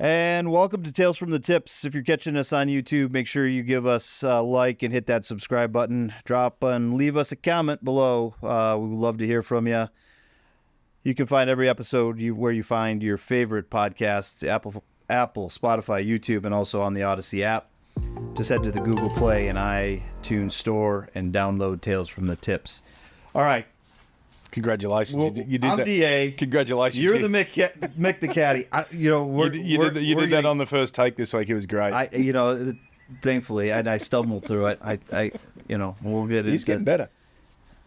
And welcome to Tales from the Tips. If you're catching us on YouTube, make sure you give us a like and hit that subscribe button. Drop and leave us a comment below. We would love to hear from you. You can find every episode where you find your favorite podcasts, Apple, Spotify, YouTube, and also on the Odyssey app. Just head to the Google Play and iTunes store and download Tales from the Tips. All right. Congratulations! Well, you did I'm that. DA. Congratulations! You're the Mick the caddy. You did that on the first take this week. It was great. Thankfully, I stumbled through it. We'll get it. He's getting better.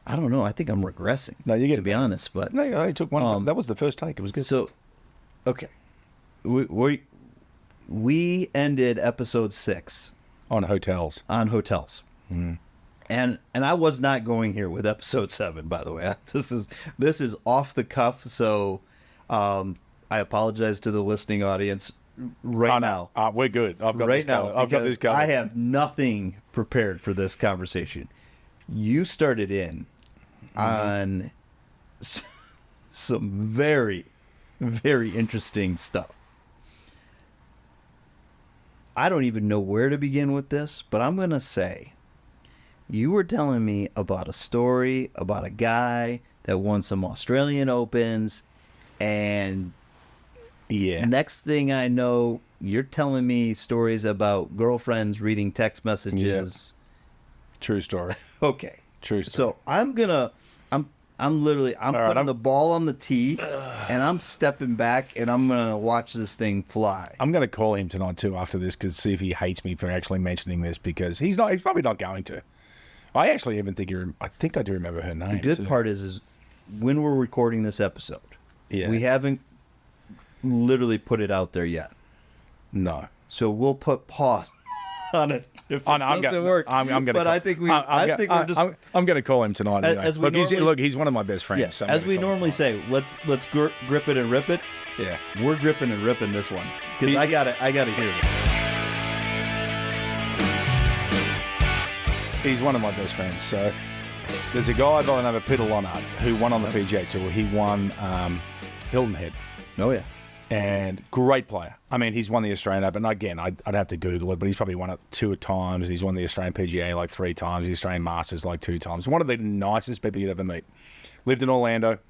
I don't know. I think I'm regressing. No, you're getting to be honest, but no, I only took one time. That was the first take. It was good. So, okay, we ended episode 6 on hotels. Mm. And I was not going here with episode 7, by the way. This is off the cuff, so I apologize to the listening audience now. We're good. I've got this covered. I have nothing prepared for this conversation. You started in on some very, very interesting stuff. I don't even know where to begin with this, but I'm going to say, you were telling me about a story about a guy that won some Australian Opens, and next thing I know, you're telling me stories about girlfriends reading text messages. Yep. True story. Okay. True story. So I'm putting the ball on the tee, and I'm stepping back, and I'm gonna watch this thing fly. I'm gonna call him tonight too after this, because see if he hates me for actually mentioning this, because he's probably not going to. I actually even think I think I do remember her name. The good part is when we're recording this episode, we haven't literally put it out there yet. No. So we'll put pause on it if it doesn't work. I'm going to. I'm going to call him tonight. Anyway. He's one of my best friends. Yeah, so as we normally say, let's grip it and rip it. Yeah, we're gripping and ripping this one because I got to hear this. He's one of my best friends. So there's a guy by the name of Peter Lonard who won on the PGA Tour. He won Hilton Head. Oh, yeah. And great player. I mean, he's won the Australian Open. Again, I'd have to Google it, but he's probably won it 2 times. He's won the Australian PGA like 3 times, the Australian Masters like 2 times. One of the nicest people you'd ever meet. Lived in Orlando.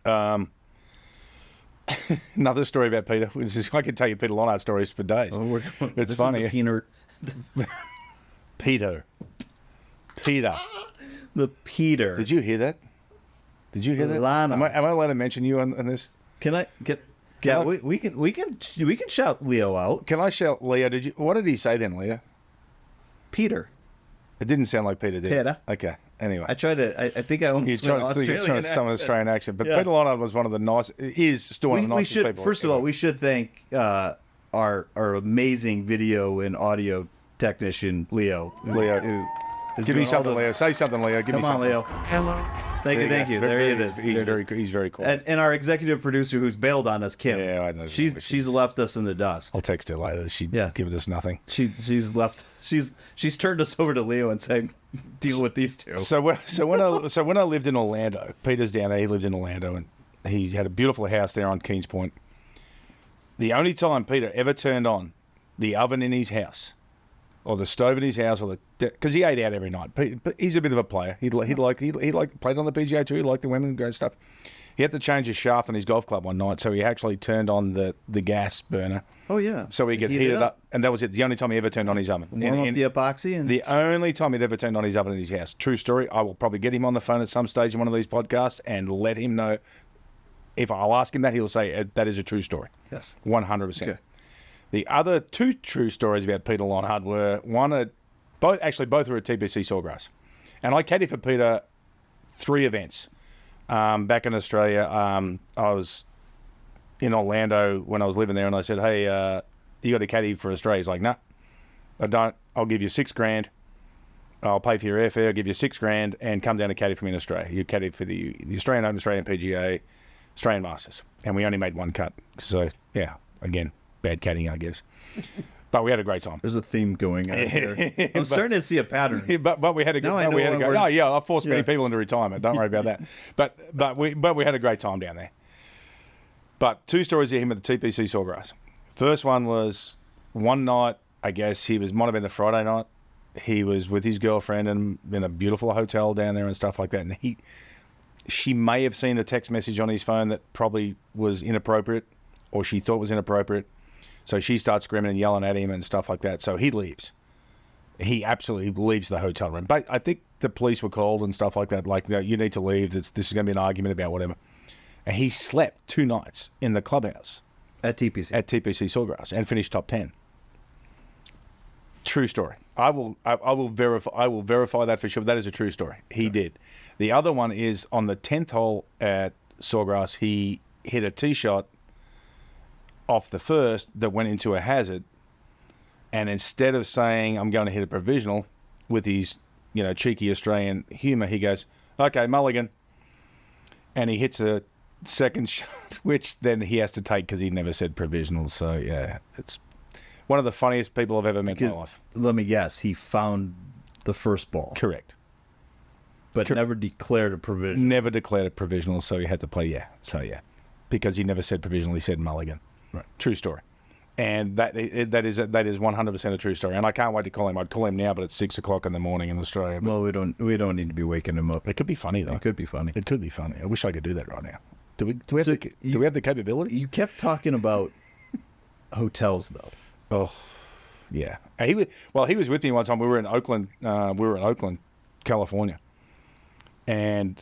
Another story about Peter. I could tell you Peter Lonard stories for days. It's funny. Peter. The Peter. Did you hear that? Lana. Am I allowed to mention you on this? Can I get? Yeah, we can shout Leo out. Can I shout Leo? What did he say then, Leo? Peter. It didn't sound like Peter, did it? Peter. Okay. Anyway, I tried to. I think I almost went Australian some Australian accent, but Peter Lonard was one of the nice. Is still one of the nicest people. First of all, we should thank our amazing video and audio technician Leo. Give me something, Leo. Say something, Leo. Come on, Leo. Hello. Thank you. There it is. He's very cool. And our executive producer who's bailed on us, Kim. Yeah, I know. She's left us in the dust. I'll text her later. She'd give us nothing. She's left. She's turned us over to Leo and said, deal with these two. So when I lived in Orlando, Peter's down there. He lived in Orlando, and he had a beautiful house there on Keens Point. The only time Peter ever turned on the oven in his house, or the stove in his house, or because he ate out every night. But he's a bit of a player. He played on the PGA too. He liked the women and great stuff. He had to change his shaft on his golf club one night, so he actually turned on the gas burner. Oh yeah. So he could heat it up, and that was it. The only time he ever turned on his oven. Warm up the epoxy. And the only time he'd ever turned on his oven in his house. True story. I will probably get him on the phone at some stage in one of these podcasts and let him know. If I'll ask him that, he'll say that is a true story. Yes. 100%. Okay. The other 2 true stories about Peter Lonard were both were at TPC Sawgrass, and I caddied for Peter 3 events. Back in Australia, I was in Orlando when I was living there, and I said, "Hey, you got a caddy for Australia?" He's like, "No, I don't. I'll give you $6,000. I'll pay for your airfare. I'll give you $6,000 and come down and caddy for me in Australia. You caddy for the Australian Open, Australian PGA, Australian Masters, and we only made 1 cut. So yeah, again." Bad caddying, I guess. But we had a great time. There's a theme going on here. I'm starting to see a pattern. But we had a good time. Oh, yeah, I forced many people into retirement. Don't worry about that. But we had a great time down there. But 2 stories of him at the TPC Sawgrass. First one was one night, I guess might have been the Friday night. He was with his girlfriend and in a beautiful hotel down there and stuff like that. And she may have seen a text message on his phone that probably was inappropriate, or she thought was inappropriate. So she starts screaming and yelling at him and stuff like that. So he leaves. He absolutely leaves the hotel room. But I think the police were called and stuff like that. Like, no, you need to leave. This is going to be an argument about whatever. And he slept 2 nights in the clubhouse. At TPC. At TPC Sawgrass and finished top 10. True story. I will verify that for sure. That is a true story. He did. The other one is on the 10th hole at Sawgrass, he hit a tee shot off the first that went into a hazard, and instead of saying I'm going to hit a provisional with his cheeky Australian humour, he goes, okay, mulligan, and he hits a second shot, which then he has to take because he never said provisional. So yeah, it's one of the funniest people I've ever met in my life. Let me guess, he found the first ball. Correct. But never declared a provisional. Never declared a provisional, so he had to play, yeah. So yeah, because he never said provisional, he said mulligan. Right. True story. And that is 100% a true story. And I can't wait to call him. I'd call him now, but it's 6 o'clock in the morning in Australia. But Well, we don't need to be waking him up. it could be funny though. It could be funny. It could be funny. I wish I could do that right now. Do we have the capability? You kept talking about hotels though. Oh, yeah. He was with me one time. We were in Oakland. California, and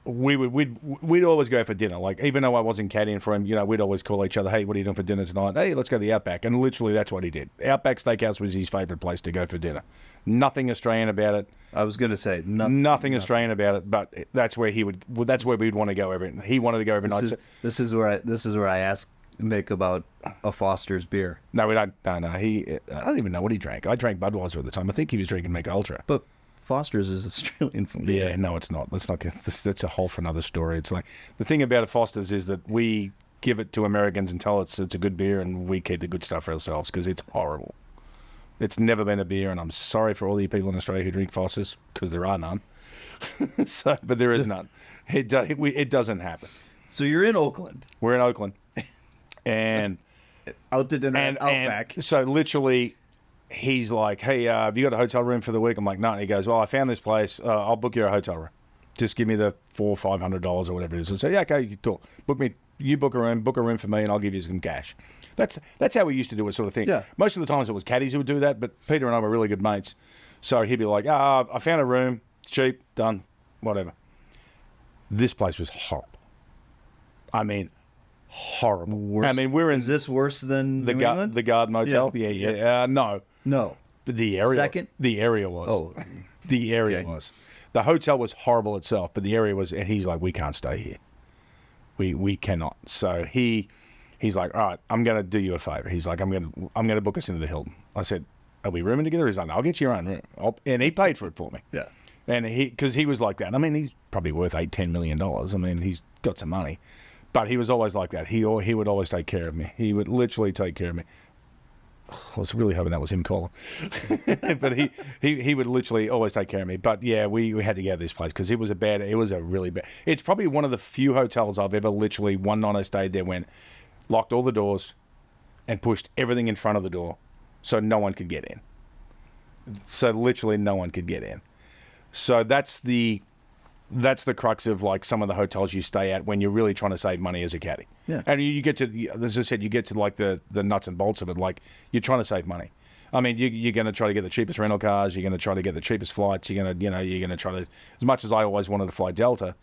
we'd always go for dinner. Like, even though I wasn't caddying for him, we'd always call each other, hey, what are you doing for dinner tonight? Hey, let's go to the Outback. And literally that's what he did. Outback Steakhouse was his favourite place to go for dinner. Nothing Australian about it. I was going to say nothing Australian about it, but that's where that's where we'd want to go he wanted to go every night. This is where I asked Mick about a Foster's beer. No, we don't. No. I don't even know what he drank. I drank Budweiser at the time. I think he was drinking Mick Ultra. But Foster's is Australian for me. Yeah, no, it's not. Let's not get this. That's a whole for another story. It's like the thing about a Foster's is that we give it to Americans and tell it's a good beer, and we keep the good stuff for ourselves because it's horrible. It's never been a beer, and I'm sorry for all you people in Australia who drink Foster's because there are none. But there is none. It doesn't happen. So you're in Oakland. We're in Oakland, and out to dinner at Outback. So literally, he's like, "Hey, have you got a hotel room for the week?" I'm like, "No." And he goes, "Well, I found this place. I'll book you a hotel room. Just give me the $400 or $500 or whatever it is." I say, "Yeah, okay, cool. You book a room for me, and I'll give you some cash." That's how we used to do it, sort of thing. Yeah. Most of the times it was caddies who would do that, but Peter and I were really good mates, so he'd be like, I found a room, it's cheap, done, whatever. This place was horrible. I mean, horrible. Worse. I mean, we're in Is this worse than the Garden Motel. Yeah. No. But the area. Second? The area was. Oh. The area was. The hotel was horrible itself, but the area was. And he's like, we can't stay here. We cannot. So he's like, all right, I'm going to do you a favor. He's like, I'm going to book us into the Hilton. I said, are we rooming together? He's like, no, I'll get you your own room. And he paid for it for me. Yeah. And because he was like that. I mean, he's probably worth $8-10 million. I mean, he's got some money, but he was always like that. He would always take care of me. He would literally take care of me. I was really hoping that was him calling, but he would literally always take care of me. But yeah, we had to go to this place because it was a really bad. It's probably one of the few hotels I've ever literally one night I stayed there when locked all the doors and pushed everything in front of the door so no one could get in. So literally no one could get in. So that's the crux of like some of the hotels you stay at when you're really trying to save money as a caddy. Yeah. And you get to, as I said, you get to like the nuts and bolts of it. Like you're trying to save money. I mean, you're going to try to get the cheapest rental cars. You're going to try to get the cheapest flights. You're going to try to, as much as I always wanted to fly Delta,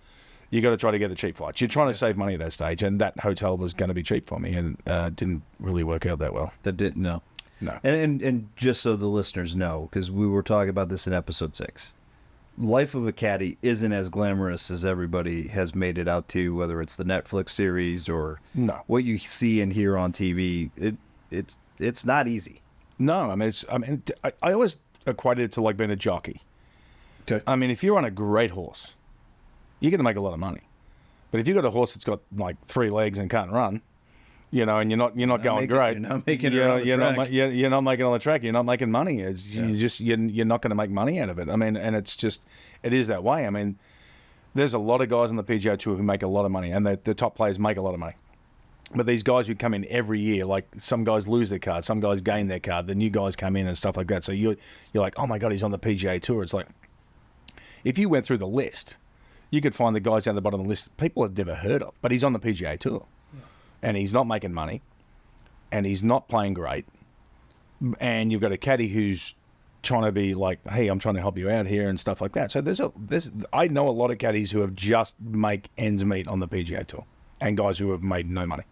you got to try to get the cheap flights. You're trying to save money at that stage, and that hotel was going to be cheap for me, and didn't really work out that well. That didn't, no. No. And just so the listeners know, because we were talking about this in episode 6, life of a caddy isn't as glamorous as everybody has made it out to, whether it's the Netflix series or what you see and hear on TV. It's not easy. No, I always equated it to like being a jockey. Okay. I mean, if you're on a great horse, you're going to make a lot of money. But if you've got a horse that's got like 3 legs and can't run, and you're not going great. You're not making it on the track. You're not making it on the track. You're not making money. You're not going to make money out of it. I mean, and it is that way. I mean, there's a lot of guys on the PGA Tour who make a lot of money, and the top players make a lot of money. But these guys who come in every year, like some guys lose their card, some guys gain their card, the new guys come in and stuff like that. So you're like, oh my God, he's on the PGA Tour. It's like, if you went through the list, you could find the guys down the bottom of the list people have never heard of, but he's on the PGA Tour. Yeah. And he's not making money, and he's not playing great. And you've got a caddy who's trying to be like, hey, I'm trying to help you out here and stuff like that. So I know a lot of caddies who have just make ends meet on the PGA Tour, and guys who have made no money.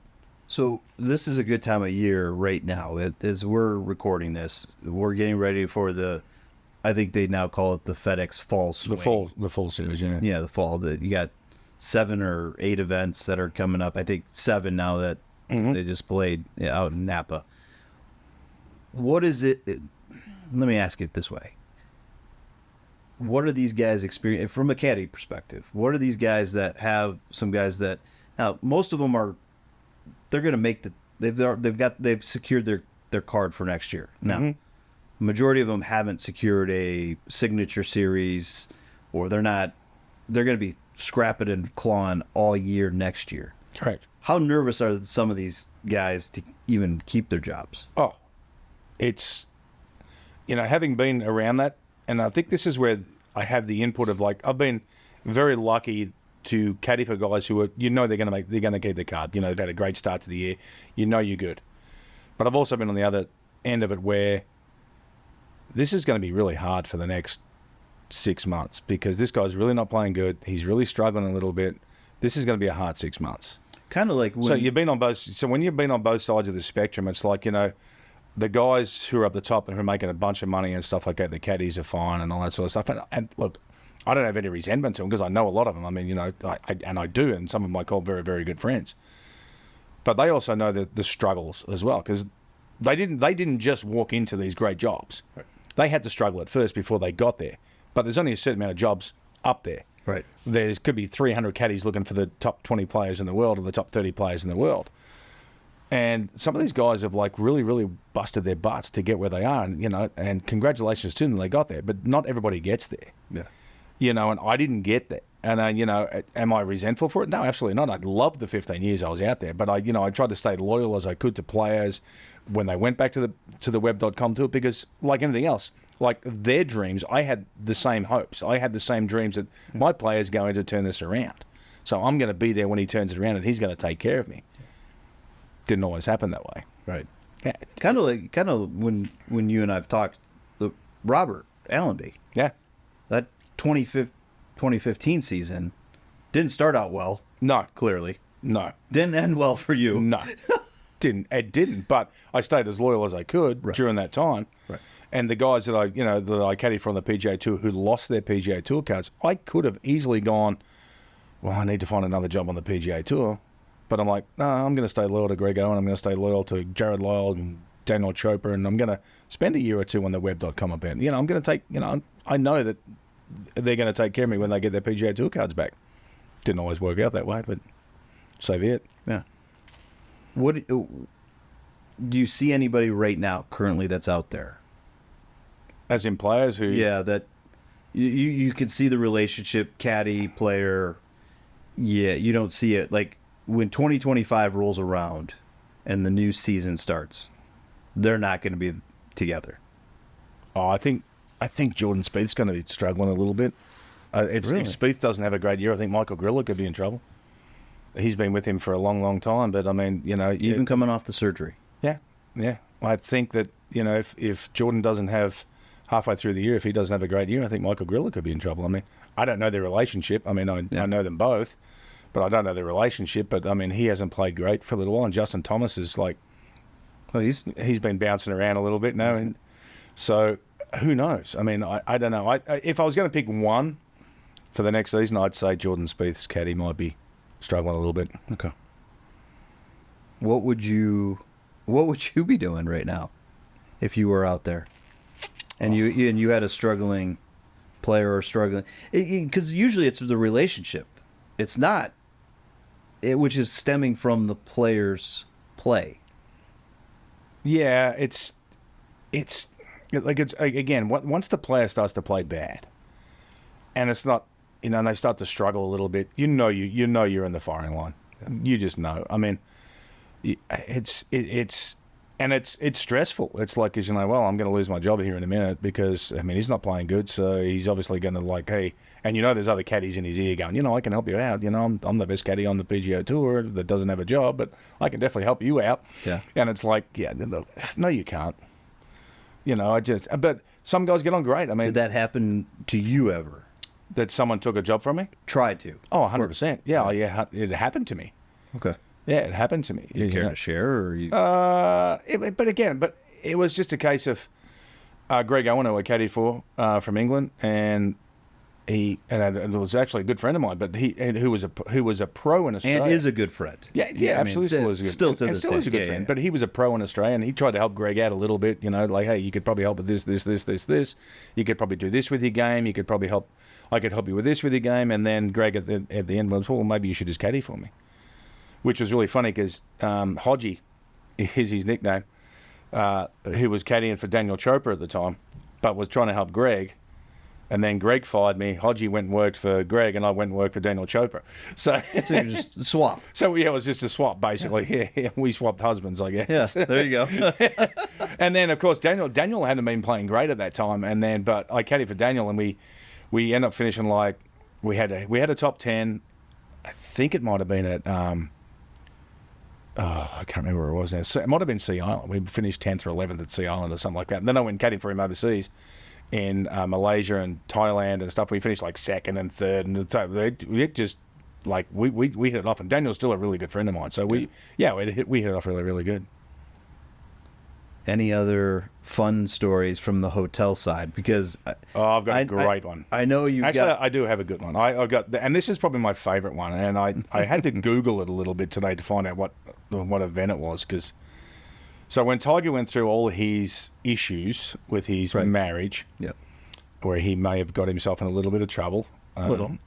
So this is a good time of year right now. As we're recording this, we're getting ready for I think they now call it the FedEx Fall Swing. The fall series, yeah. Yeah, the fall. You got 7 or 8 events that are coming up. I think 7 now that they just played out in Napa. What is it? Let me ask it this way. What are these guys experience from a caddy perspective? What are these guys that have some guys that now most of them are they're going to make they've secured their card for next year. Now, majority of them haven't secured a signature series, or they're going to be scrapping and clawing all year next year. Correct. How nervous are some of these guys to even keep their jobs? Oh, it's, having been around that, and I think this is where I have the input of like, I've been very lucky to caddy for guys who are, they're going to keep their card. They've had a great start to the year. You're good. But I've also been on the other end of it where this is going to be really hard for the next 6 months because this guy's really not playing good. He's really struggling a little bit. This is going to be a hard 6 months. Kind of like when... So when you've been on both sides of the spectrum, it's like, the guys who are up the top and who are making a bunch of money and stuff like that, the caddies are fine and all that sort of stuff. And look, I don't have any resentment to them because I know a lot of them. I mean, I do, and some of them I call very, very good friends. But they also know the struggles as well because they didn't just walk into these great jobs. Right. They had to struggle at first before they got there. But there's only a certain amount of jobs up there. Right. There could be 300 caddies looking for the top 20 players in the world or the top 30 players in the world. And some of these guys have like really, really busted their butts to get where they are, and congratulations to them, they got there. But not everybody gets there. Yeah. And I didn't get there. And am I resentful for it? No, absolutely not. I loved the 15 years I was out there, but I tried to stay loyal as I could to players when they went back to the web.com tour because, like anything else, like their dreams, I had the same hopes. I had the same dreams that my player's going to turn this around. So I'm going to be there when he turns it around, and he's going to take care of me. Didn't always happen that way. Right. Yeah. Kind of when you and I've talked, Robert Allenby. Yeah. That 2015 season didn't start out well. No. Clearly. No. Didn't end well for you. No. It didn't. But I stayed as loyal as I could during that time. Right. And the guys that I caddied from the PGA Tour who lost their PGA Tour cards, I could have easily gone, well, I need to find another job on the PGA Tour. But I'm like, no, I'm going to stay loyal to Greg Owen. I'm going to stay loyal to Jared Lyle and Daniel Chopra, and I'm going to spend a year or two on the web.com event. I'm going to take, I know that they're going to take care of me when they get their PGA Tour cards back. Didn't always work out that way, but so be it. Yeah. What do you see anybody right now currently that's out there? As in players who... Yeah, that you can see the relationship, caddy, player. Yeah, you don't see it. Like, when 2025 rolls around and the new season starts, they're not going to be together. Oh, I think Jordan Spieth's going to be struggling a little bit. If Spieth doesn't have a great year, I think Michael Griller could be in trouble. He's been with him for a long, long time, but I mean, even coming off the surgery. Yeah. I think that if Jordan doesn't have halfway through the year, if he doesn't have a great year, I think Michael Griller could be in trouble. I mean, I don't know their relationship. I mean, I know them both. But I don't know their relationship. But, I mean, he hasn't played great for a little while. And Justin Thomas is like, well, he's been bouncing around a little bit now. And so, who knows? I mean, I don't know. If I was going to pick one for the next season, I'd say Jordan Spieth's caddy might be struggling a little bit. Okay. What would you be doing right now if you were out there and you had a struggling player or struggling? Because usually it's the relationship. It's not. Which is stemming from the player's play. Yeah, it's again, once the player starts to play bad, and it's not, and they start to struggle a little bit, you're in the firing line. You just know. I mean, it's stressful. It's like, as you know, well, I'm going to lose my job here in a minute because, I mean, he's not playing good, so he's obviously going to like, hey, and you know, there's other caddies in his ear going, you know, I can help you out. You know, I'm the best caddy on the PGA Tour that doesn't have a job, but I can definitely help you out. Yeah. And it's like, yeah, no, you can't. You know, but some guys get on great. I mean, Did that happen to you ever? that someone took a job from me? Tried to. Oh, 100%. Yeah, yeah, it happened to me. Okay. Yeah, it happened to me. You care to share, or you? But it was just a case of Greg Owen, who I caddied for from England, and it was actually a good friend of mine, but who was a pro in Australia And is a good friend. Yeah, absolutely, I mean, still to and this still day. is a good friend. Yeah. But he was a pro in Australia, and he tried to help Greg out a little bit. You know, like, hey, you could probably help with this. You could probably do this with your game. You could probably help. I could help you with this with your game. And then Greg at the end was, well, maybe you should just caddy for me, which was really funny because Hodgie is his nickname, who was caddying for Daniel Chopra at the time, but was trying to help Greg. And then Greg fired me. Hodgie went and worked for Greg, and I went and worked for Daniel Chopra. So you just swap. So yeah, it was just a swap basically. Yeah, we swapped husbands, I guess. Yeah, there you go. And then of course Daniel hadn't been playing great at that time, but I caddied for Daniel, and we ended up finishing like we had a top 10. I think it might have been at I can't remember where it was now. So it might have been Sea Island. We finished 10th or 11th at Sea Island or something like that. And then I went caddying for him overseas in Malaysia and Thailand and stuff. We finished like second and third, and it just like we hit it off. And Daniel's still a really good friend of mine, so we hit it off really, really good. Any other fun stories from the hotel side? Because I've got a great one. I know you actually. I do have a good one. I got, and this is probably my favorite one. And I had to Google it a little bit today to find out what event it was. Because so when Tiger went through all his issues with his marriage, where he may have got himself in a little bit of trouble, well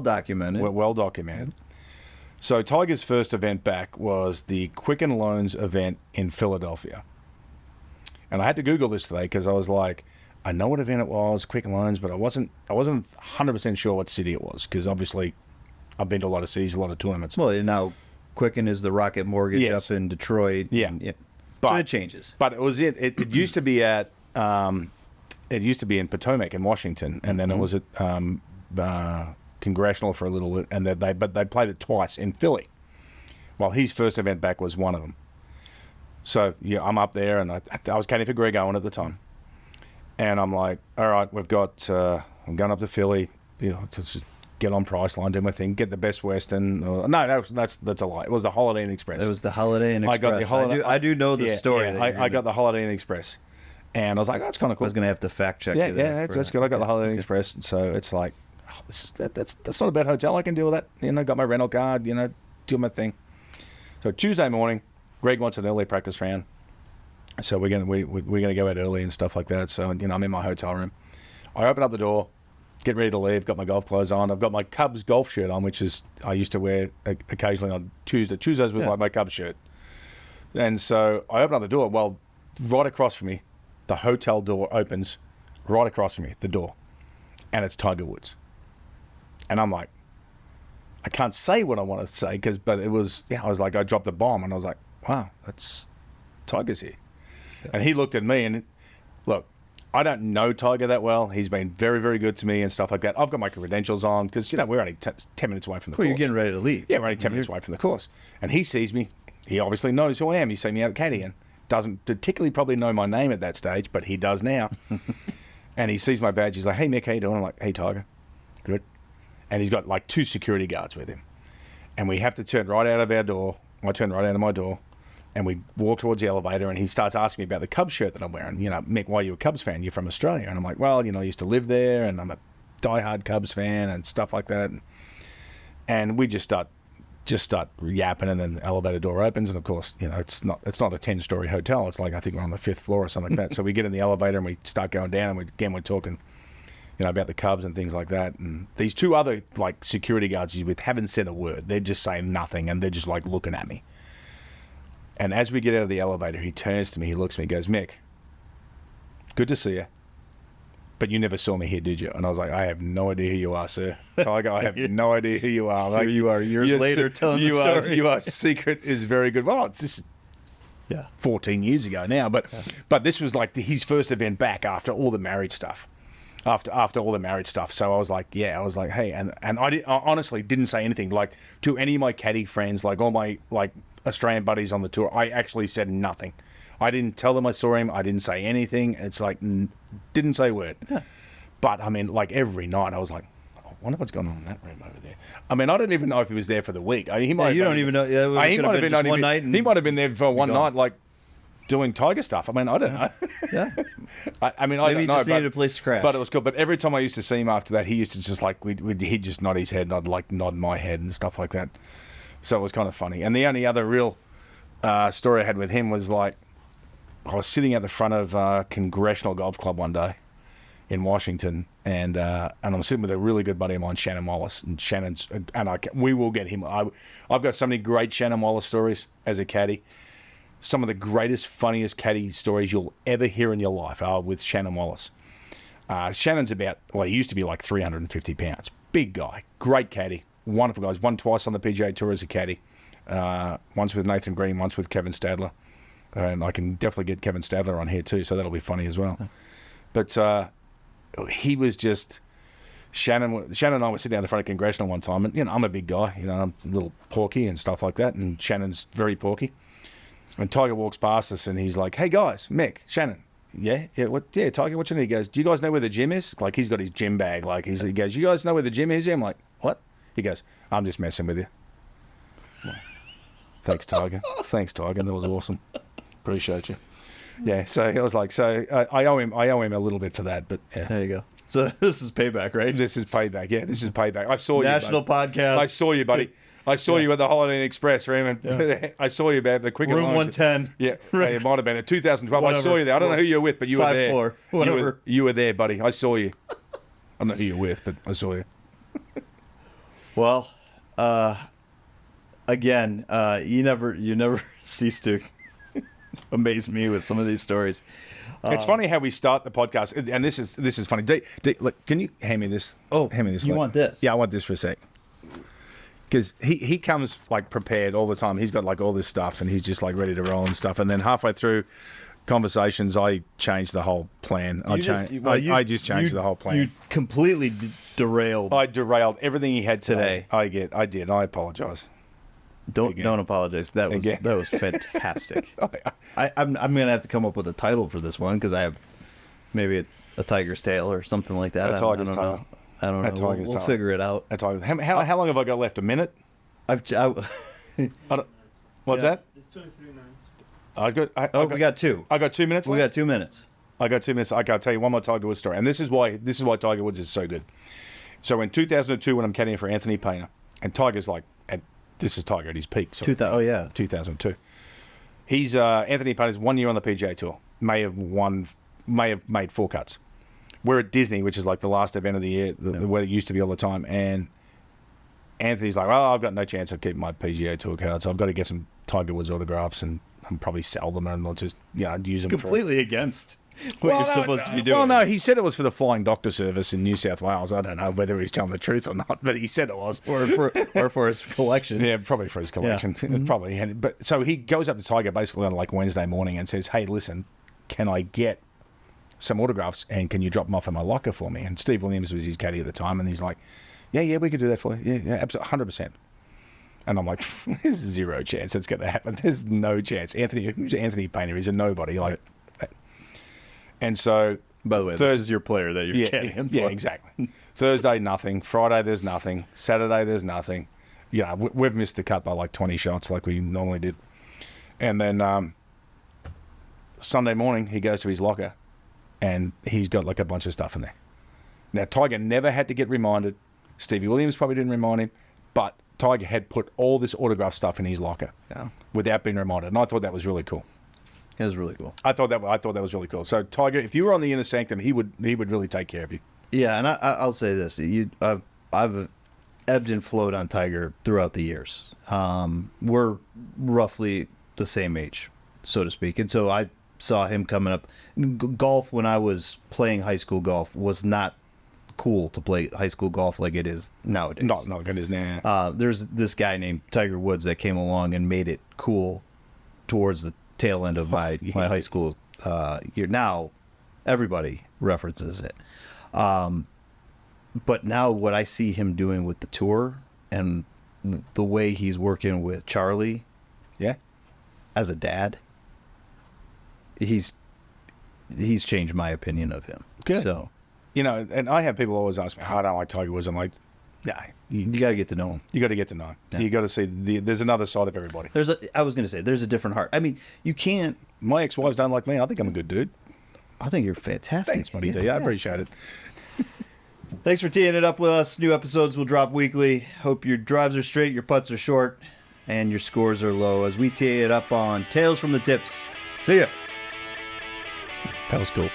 documented. Well documented. So Tiger's first event back was the Quicken Loans event in Philadelphia. And I had to Google this today because I was like, I know what event it was, Quicken Loans, but I wasn't 100% sure what city it was, because obviously I've been to a lot of cities, a lot of tournaments. Well, now Quicken is the Rocket Mortgage up in Detroit. Yeah. But, so it changes. But it was it used to be at it used to be in Potomac in Washington, and then it was at Congressional for a little bit, and they played it twice in Philly. Well, his first event back was one of them. So yeah, I'm up there, and I was caddying for Greg Owen at the time, and I'm like, all right, we've got I'm going up to Philly, you know, to just get on Priceline, do my thing, get the Best Western. No, that's a lie. It was the Holiday Inn Express. It was the Holiday Inn Express. I got the Holiday. I do know the story. Yeah, I got the Holiday Inn Express, and I was like, oh, that's kind of cool. I was going to have to fact check. Yeah, that's good. I got the Holiday Inn Express, and so it's like, oh, that's not a bad hotel. I can deal with that. You know, got my rental card. You know, do my thing. So Tuesday morning, Greg wants an early practice round, so we're gonna go out early and stuff like that. So you know, I'm in my hotel room. I open up the door, get ready to leave. Got my golf clothes on. I've got my Cubs golf shirt on, which is I used to wear occasionally on Tuesday. Tuesdays was like my Cubs shirt. And so I open up the door. Well, right across from me, the hotel door opens. Right across from me, the door, and it's Tiger Woods. And I'm like, I can't say what I want to say but it was, I was like, I dropped the bomb, and I was like, wow, that's Tiger's here. Yeah. And he looked at me, and look, I don't know Tiger that well. He's been very, very good to me and stuff like that. I've got my credentials on because, you know, we're only 10 minutes away from the course. You're getting ready to leave. Yeah, we're only 10 minutes away from the course. And he sees me. He obviously knows who I am. He's seen me out caddying. Doesn't particularly probably know my name at that stage, but he does now. And he sees my badge. He's like, hey, Mick, how you doing? I'm like, hey, Tiger. Good. And he's got like 2 security guards with him. And we have to turn right out of our door. I turn right out of my door. And we walk towards the elevator, and he starts asking me about the Cubs shirt that I'm wearing. You know, Mick, why are you a Cubs fan? You're from Australia. And I'm like, well, you know, I used to live there, and I'm a diehard Cubs fan and stuff like that. And we just start yapping, and then the elevator door opens, and of course, you know, it's not a 10-story hotel. It's like, I think we're on the 5th floor or something like that. So we get in the elevator, and we start going down, and we're talking, you know, about the Cubs and things like that. And these 2 other like security guards he's with haven't said a word. They're just saying nothing, and they're just like looking at me. And as we get out of the elevator, he turns to me, he looks at me, he goes, Mick, good to see you. but you never saw me here, did you? And I was like, I have no idea who you are, sir. Tiger, I have no idea who you are. Like, Here you are years later telling the story. You are secret is very good. Well, it's just 14 years ago now, but this was like his first event back after all the marriage stuff. After all the marriage stuff. So I was like, hey, and I honestly didn't say anything, like, to any of my caddy friends, like all my like Australian buddies on the tour. I actually said nothing. I didn't tell them I saw him. I didn't say anything. It's like, didn't say a word. Yeah. But, I mean, like, every night I was like, I wonder what's going on in that room over there. I mean, I don't even know if he was there for the week. I mean, he might you don't even know. Yeah, he might have been just one night. He might have been there for one night, like, doing Tiger stuff. I mean, I don't know. Yeah. I mean, I Maybe don't he know. just needed a place to crash. But it was cool. But every time I used to see him after that, he used to just, like, he'd just nod his head, and I'd, like, nod my head and stuff like that. So it was kind of funny. And the only other real story I had with him was, like, I was sitting at the front of Congressional Golf Club one day in Washington, and I'm sitting with a really good buddy of mine, Shannon Wallace, and we will get him. I've got so many great Shannon Wallace stories as a caddy. Some of the greatest, funniest caddy stories you'll ever hear in your life are with Shannon Wallace. Shannon's he used to be like 350 pounds. Big guy, great caddy, wonderful guys. Won twice on the PGA Tour as a caddy. Once with Nathan Green, once with Kevin Stadler. And I can definitely get Kevin Stadler on here too, so that'll be funny as well. But he was just... Shannon and I were sitting down the front of Congressional one time, and, I'm a big guy, I'm a little porky and stuff like that, and Shannon's very porky. And Tiger walks past us, and he's like, hey, guys, Mick, Shannon. Yeah, Tiger, what's your name? He goes, do you guys know where the gym is? Like, he's got his gym bag. Like, he goes, you guys know where the gym is? I'm like, what? He goes, I'm just messing with you. Thanks, Tiger. Thanks, Tiger. That was awesome. Appreciate you. Yeah, so I was like, I owe him a little bit for that, but yeah. There you go. So this is payback, right? This is payback. Yeah, this is payback. I saw National you, buddy. podcast. I saw you, buddy. I saw you at the Holiday Inn Express, Raymond. Yeah. I saw you about the Quicken Room Lounge. 110. Yeah, it might have been in 2012. Whatever. I saw you there. I don't know who you were with, but you were there. 5'4", whatever. You were there, buddy. I saw you. I don't know who you're with, but I saw you. Well, again, you never cease to amaze me with some of these stories. It's funny how we start the podcast, and this is funny. Look, can you hand me this? Oh, hand me this. You want this? Yeah, I want this for a sec. Because he comes like prepared all the time. He's got like all this stuff, and he's just like ready to roll and stuff. And then halfway through conversations, I change the whole plan. I just changed the whole plan. You completely derailed. I derailed everything he had today. I did. I apologize. Don't apologize. That was fantastic. I'm gonna have to come up with a title for this one because I have maybe a tiger's tail or something like that. A tiger's tail. I don't know. We'll figure it out. A tiger's. How long have I got left? A minute? What's that? It's 23 minutes. We got two. I got 2 minutes. We got 2 minutes. I got 2 minutes. I gotta tell you one more Tiger Woods story, and this is why Tiger Woods is so good. So in 2002, when I'm caddying for Anthony Painter, and Tiger's like, this is Tiger at his peak. 2002. He's Anthony Painter's 1 year on the PGA Tour. May have made 4 cuts. We're at Disney, which is like the last event of the year, where it used to be all the time. And Anthony's like, I've got no chance of keeping my PGA Tour cards. I've got to get some Tiger Woods autographs and probably sell them and not just use them. Completely against what you're supposed to be doing. Well, no, he said it was for the Flying Doctor Service in New South Wales. I don't know whether he's telling the truth or not, but he said it was. or for his collection. Yeah, probably for his collection. Yeah. Mm-hmm. Probably. But so he goes up to Tiger basically on like Wednesday morning and says, hey, listen, can I get some autographs and can you drop them off in my locker for me? And Steve Williams was his caddy at the time, and he's like, yeah, we could do that for you. Yeah, absolutely, 100%. And I'm like, there's zero chance that's going to happen. There's no chance. Who's Anthony Painter? He's a nobody. Like that. And so, by the way, this is your player that you're caddying him for. Yeah, exactly. Thursday, nothing. Friday, there's nothing. Saturday, there's nothing. We've missed the cut by like 20 shots like we normally did. And then Sunday morning, he goes to his locker, and he's got like a bunch of stuff in there. Now, Tiger never had to get reminded. Stevie Williams probably didn't remind him, but Tiger had put all this autograph stuff in his locker without being reminded, and I thought that was really cool. It was really cool. I thought that was really cool. So Tiger, if you were on the inner sanctum, he would really take care of you. Yeah, and I'll say this: I've ebbed and flowed on Tiger throughout the years. We're roughly the same age, so to speak, and so saw him coming up. Golf, when I was playing high school golf, was not cool to play high school golf like it is nowadays. Not like it is now. There's this guy named Tiger Woods that came along and made it cool towards the tail end of my high school year. Now everybody references it. But now what I see him doing with the tour and the way he's working with Charlie, Yeah. as a dad, he's changed my opinion of him. Good. So, You know, and I have people always ask me, "I don't like Tiger Woods." I'm like, "Yeah, you got to get to know him. you got to get to know him. Yeah. You got to see there's another side of everybody." I was going to say, there's a different heart. I mean, you can't. My ex-wives don't like me. I think I'm a good dude. I think you're fantastic. Thanks, buddy. D. I appreciate it. Thanks for teeing it up with us. New episodes will drop weekly. Hope your drives are straight, your putts are short, and your scores are low as we tee it up on Tales from the Tips. See ya. That was cool.